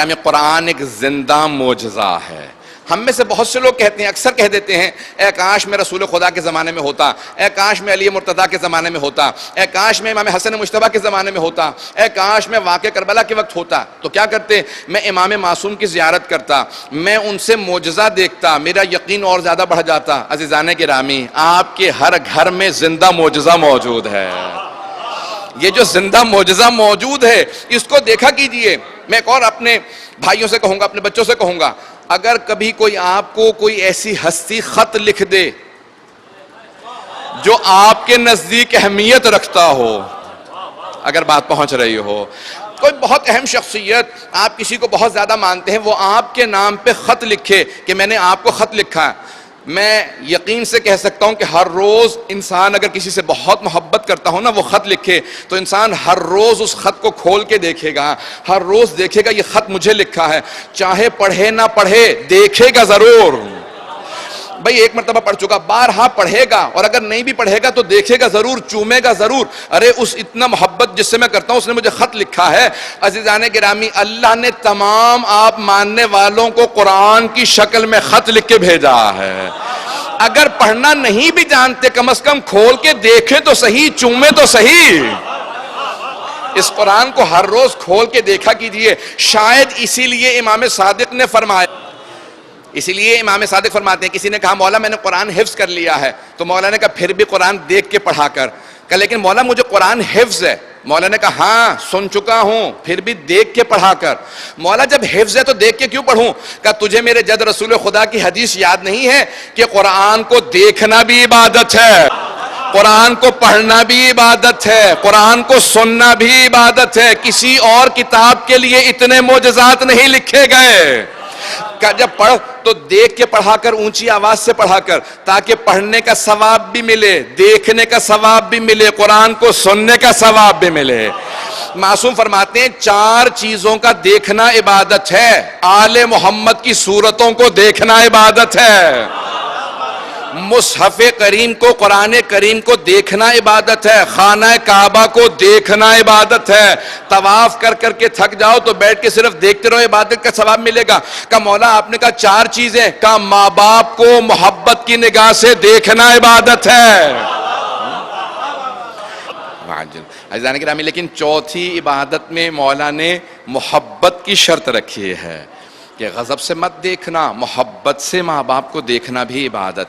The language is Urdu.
ہمیں قرآن ایک زندہ معجزہ ہے۔ ہم میں سے بہت سے لوگ کہتے ہیں، اکثر کہہ دیتے ہیں، اے کاش میں رسول خدا کے زمانے میں ہوتا، اے کاش میں علی مرتضیٰ کے زمانے میں ہوتا، اے کاش میں امام حسن مجتبیٰ کے زمانے میں ہوتا، اے کاش میں واقع کربلا کے وقت ہوتا۔ تو کیا کرتے؟ میں امام معصوم کی زیارت کرتا، میں ان سے معجزہ دیکھتا، میرا یقین اور زیادہ بڑھ جاتا۔ عزیزان گرامی، آپ کے ہر گھر میں زندہ معجزہ موجود ہے۔ یہ جو زندہ معجزہ موجود ہے اس کو دیکھا کیجئے۔ میں ایک اور اپنے بھائیوں سے کہوں گا، اپنے بچوں سے کہوں گا، اگر کبھی کوئی آپ کو کوئی ایسی ہستی خط لکھ دے جو آپ کے نزدیک اہمیت رکھتا ہو، اگر بات پہنچ رہی ہو، کوئی بہت اہم شخصیت، آپ کسی کو بہت زیادہ مانتے ہیں، وہ آپ کے نام پہ خط لکھے کہ میں نے آپ کو خط لکھا ہے، میں یقین سے کہہ سکتا ہوں کہ ہر روز انسان اگر کسی سے بہت محبت کرتا ہو نا، وہ خط لکھے تو انسان ہر روز اس خط کو کھول کے دیکھے گا، ہر روز دیکھے گا یہ خط مجھے لکھا ہے، چاہے پڑھے نہ پڑھے دیکھے گا ضرور۔ بھئی ایک مرتبہ پڑھ چکا، بارہا پڑھے گا، اور اگر نہیں بھی پڑھے گا تو دیکھے گا ضرور، چومے گا ضرور۔ ارے اس اتنا محبت جس سے میں کرتا ہوں اس نے مجھے خط لکھا ہے۔ عزیزان گرامی، اللہ نے تمام آپ ماننے والوں کو قرآن کی شکل میں خط لکھ کے بھیجا ہے۔ اگر پڑھنا نہیں بھی جانتے کم از کم کھول کے دیکھیں تو صحیح، چومے تو صحیح۔ اس قرآن کو ہر روز کھول کے دیکھا کیجئے۔ شاید اسی لیے امام صادق نے فرمایا، اسی لیے امام صادق فرماتے ہیں، کسی نے کہا مولا میں نے قرآن حفظ کر لیا ہے، تو مولا نے کہا پھر بھی قرآن دیکھ کے پڑھا کر۔ کہا لیکن مولا مجھے قرآن حفظ ہے۔ مولا نے کہا ہاں سن چکا ہوں، پھر بھی دیکھ کے پڑھا کر۔ مولا جب حفظ ہے تو دیکھ کے کیوں پڑھوں؟ کہا تجھے میرے جد رسول خدا کی حدیث یاد نہیں ہے کہ قرآن کو دیکھنا بھی عبادت ہے، قرآن کو پڑھنا بھی عبادت ہے، قرآن کو سننا بھی عبادت ہے۔ کسی اور کتاب کے لیے اتنے معجزات نہیں لکھے گئے۔ کہ جب پڑھ تو دیکھ کے پڑھا کر، اونچی آواز سے پڑھا کر، تاکہ پڑھنے کا ثواب بھی ملے، دیکھنے کا ثواب بھی ملے، قرآن کو سننے کا ثواب بھی ملے۔ معصوم فرماتے ہیں 4 چیزوں کا دیکھنا عبادت ہے۔ آل محمد کی صورتوں کو دیکھنا عبادت ہے، مصحف کریم کو، قرآن کریم کو دیکھنا عبادت ہے، خانہ کعبہ کو دیکھنا عبادت ہے۔ طواف کر کر کے تھک جاؤ تو بیٹھ کے صرف دیکھتے رہو، عبادت کا ثواب ملے گا۔ کہا مولا آپ نے کہا 4 چیزیں، کہا ماں باپ کو محبت کی نگاہ سے دیکھنا عبادت ہے۔ عزیزان گرامی، لیکن چوتھی عبادت میں مولا نے محبت کی شرط رکھی ہے کہ غضب سے مت دیکھنا، محبت سے ماں باپ کو دیکھنا بھی عبادت ہے۔